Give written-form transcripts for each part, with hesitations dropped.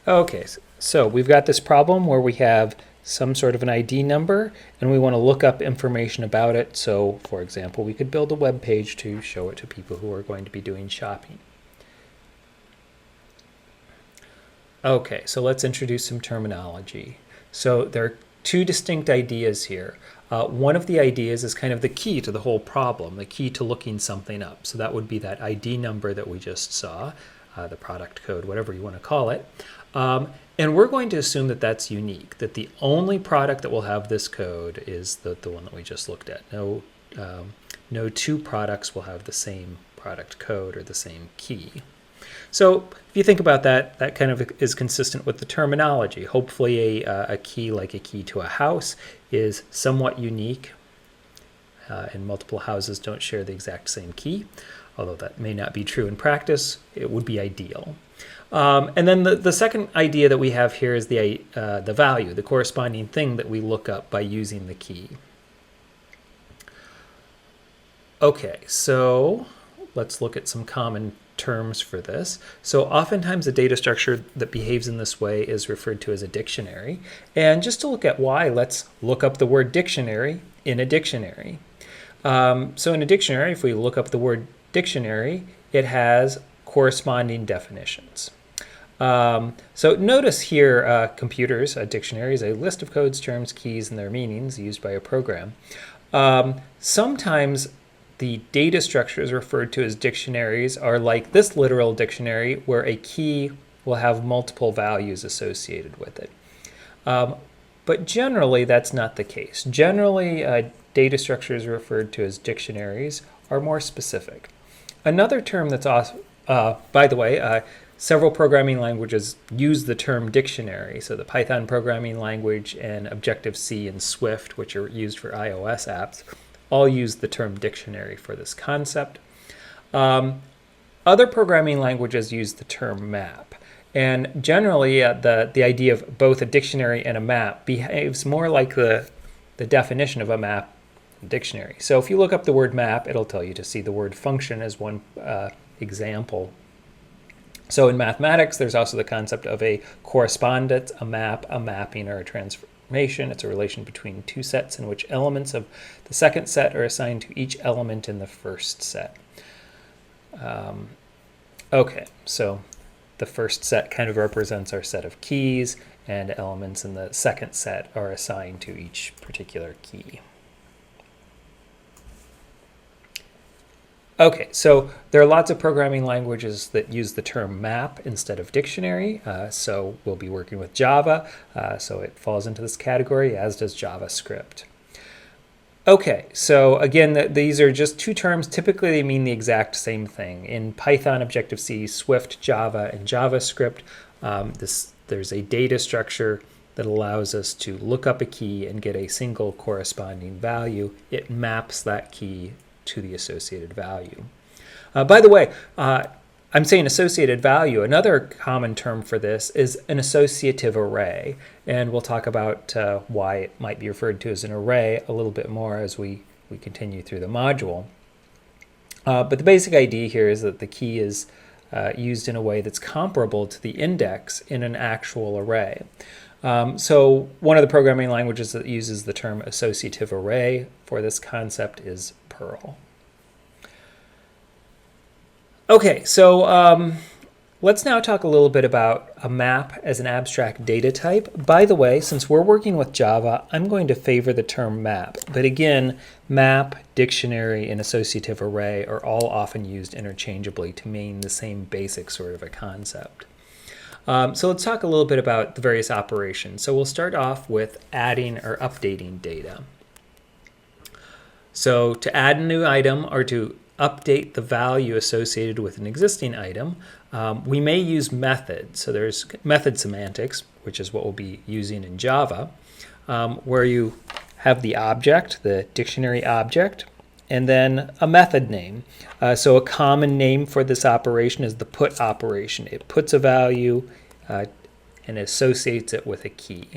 Okay, so we've got this problem where we have some sort of an ID number and we want to look up information about it. So, for example, we could build a web page to show it to people who are going to be doing shopping. Okay, so let's introduce some terminology. So there are two distinct ideas here. One of the ideas is kind of the key to the whole problem, the key to looking something up. So that would be that ID number that we just saw, the product code, whatever you want to call it. And we're going to assume that that's unique, that the only product that will have this code is the one that we just looked at. No two products will have the same product code or the same key. So if you think about that, that kind of is consistent with the terminology. Hopefully a key like a key to a house is somewhat unique, and multiple houses don't share the exact same key. Although that may not be true in practice, it would be ideal. And then the second idea that we have here is the value, the corresponding thing that we look up by using the key. Okay, so let's look at some common terms for this. So oftentimes a data structure that behaves in this way is referred to as a dictionary. And just to look at why, let's look up the word dictionary in a dictionary. So in a dictionary, if we look up the word dictionary, it has corresponding definitions. So notice here, computers, a dictionary is a list of codes, terms, keys, and their meanings used by a program. Sometimes the data structures referred to as dictionaries are like this literal dictionary, where a key will have multiple values associated with it. But generally, that's not the case. Generally, data structures referred to as dictionaries are more specific. Another term that's also, by the way, several programming languages use the term dictionary. So the Python programming language and Objective-C and Swift, which are used for iOS apps, all use the term dictionary for this concept. Other programming languages use the term map. And generally, the idea of both a dictionary and a map behaves more like the definition of a map dictionary. So if you look up the word map, it'll tell you to see the word function as one example. So in mathematics, there's also the concept of a correspondence, a map, a mapping, or a transformation. It's a relation between two sets in which elements of the second set are assigned to each element in the first set. Okay, so the first set kind of represents our set of keys, and elements in the second set are assigned to each particular key. Okay, so there are lots of programming languages that use the term map instead of dictionary. So we'll be working with Java, so it falls into this category, as does JavaScript. Okay, so again, these are just two terms. Typically, they mean the exact same thing. In Python, Objective-C, Swift, Java, and JavaScript, there's a data structure that allows us to look up a key and get a single corresponding value. It maps that key to the associated value. By the way, I'm saying associated value. Another common term for this is an associative array, and we'll talk about why it might be referred to as an array a little bit more as we continue through the module. But the basic idea here is that the key is used in a way that's comparable to the index in an actual array. So one of the programming languages that uses the term associative array for this concept is Perl. Okay, so let's now talk a little bit about a map as an abstract data type. By the way, since we're working with Java, I'm going to favor the term map. But again, map, dictionary, and associative array are all often used interchangeably to mean the same basic sort of a concept. So let's talk a little bit about the various operations. So we'll start off with adding or updating data. So to add a new item or to update the value associated with an existing item, we may use methods. So there's method semantics, which is what we'll be using in Java, where you have the object, the dictionary object, and then a method name. So a common name for this operation is the put operation. It puts a value and associates it with a key.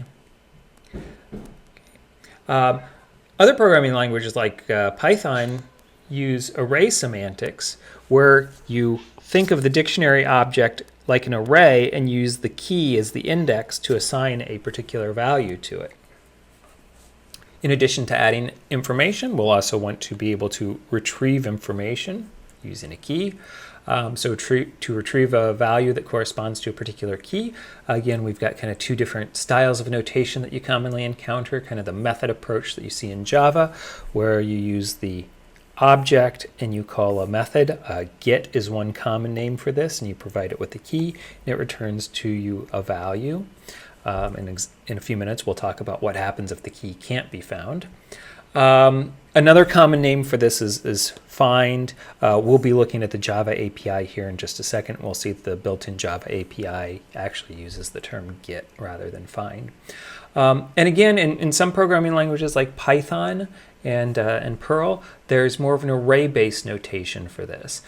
Other programming languages like Python use array semantics, where you think of the dictionary object like an array and use the key as the index to assign a particular value to it. In addition to adding information, we'll also want to be able to retrieve information using a key. So to retrieve a value that corresponds to a particular key, again, we've got kind of two different styles of notation that you commonly encounter, kind of the method approach that you see in Java, where you use the object and you call a method. Get is one common name for this, and you provide it with the key, and it returns to you a value. In a few minutes, we'll talk about what happens if the key can't be found. Another common name for this is find. We'll be looking at the Java API here in just a second. We'll see that the built-in Java API actually uses the term get rather than find. And again, in some programming languages like Python and Perl, there's more of an array-based notation for this.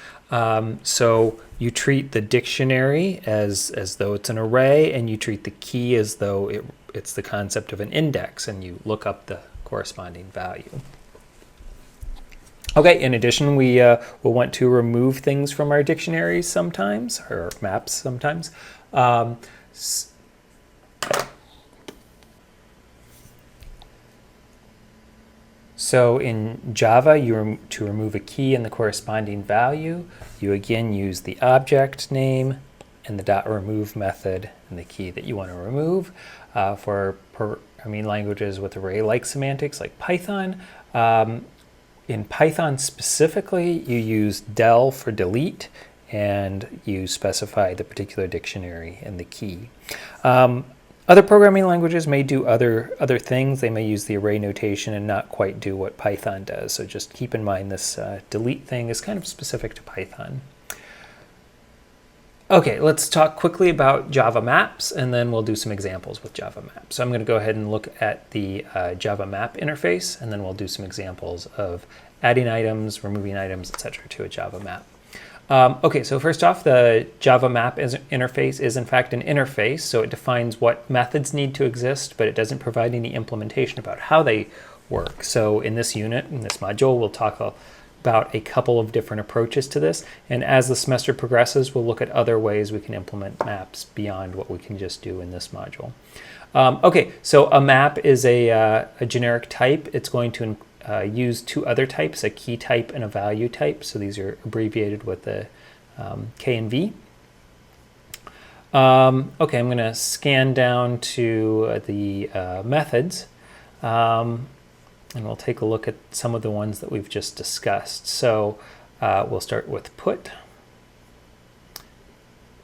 So you treat the dictionary as though it's an array, and you treat the key as though it's the concept of an index, and you look up the corresponding value. Okay, in addition, we will want to remove things from our dictionaries sometimes, or maps sometimes. So in Java, to remove a key and the corresponding value, you again use the object name and the .remove method and the key that you want to remove. For programming languages with array-like semantics like Python, in Python specifically, you use del for delete, and you specify the particular dictionary and the key. Other programming languages may do other things. They may use the array notation and not quite do what Python does. So just keep in mind this delete thing is kind of specific to Python. Okay, let's talk quickly about Java maps, and then we'll do some examples with Java maps. So I'm going to go ahead and look at the Java map interface, and then we'll do some examples of adding items, removing items, etc. to a Java map. Okay, so first off, the Java map interface is in fact an interface, so it defines what methods need to exist, but it doesn't provide any implementation about how they work. So in this unit, in this module, we'll talk about a couple of different approaches to this, and as the semester progresses, we'll look at other ways we can implement maps beyond what we can just do in this module. Okay, so a map is a generic type. It's going to use two other types, a key type and a value type. So these are abbreviated with the K and V. Okay, I'm going to scan down to the methods, and we'll take a look at some of the ones that we've just discussed. So we'll start with put.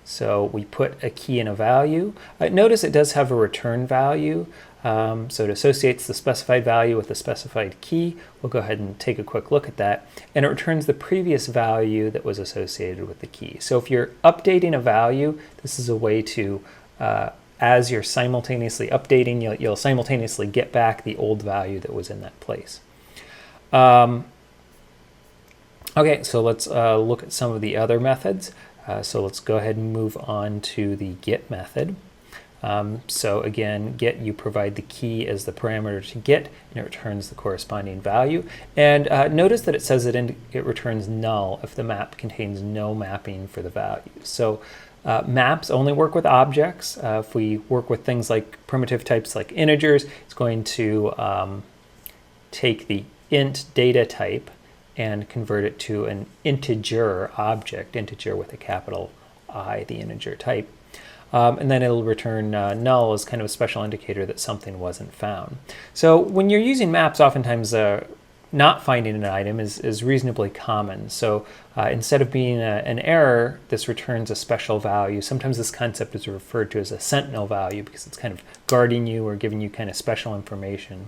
So we put a key and a value. Notice it does have a return value. So it associates the specified value with the specified key. We'll go ahead and take a quick look at that. And it returns the previous value that was associated with the key. So if you're updating a value, this is a way to, as you're simultaneously updating, you'll simultaneously get back the old value that was in that place. Okay, so let's look at some of the other methods. So let's go ahead and move on to the get method. So again, get, you provide the key as the parameter to get, and it returns the corresponding value. And notice that it says it returns null if the map contains no mapping for the value. So maps only work with objects. If we work with things like primitive types like integers, it's going to take the int data type and convert it to an integer object, integer with a capital I, the integer type. And then it'll return null as kind of a special indicator that something wasn't found. So when you're using maps, oftentimes not finding an item is reasonably common. So instead of being an error, this returns a special value. Sometimes this concept is referred to as a sentinel value because it's kind of guarding you or giving you kind of special information.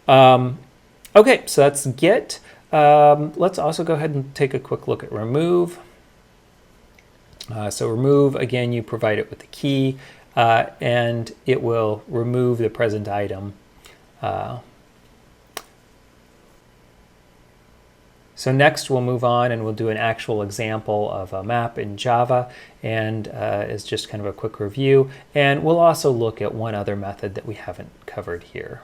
Okay, so that's get. Let's also go ahead and take a quick look at remove. So remove, again, you provide it with the key, and it will remove the present item. So next we'll move on and we'll do an actual example of a map in Java, and as just kind of a quick review. And we'll also look at one other method that we haven't covered here.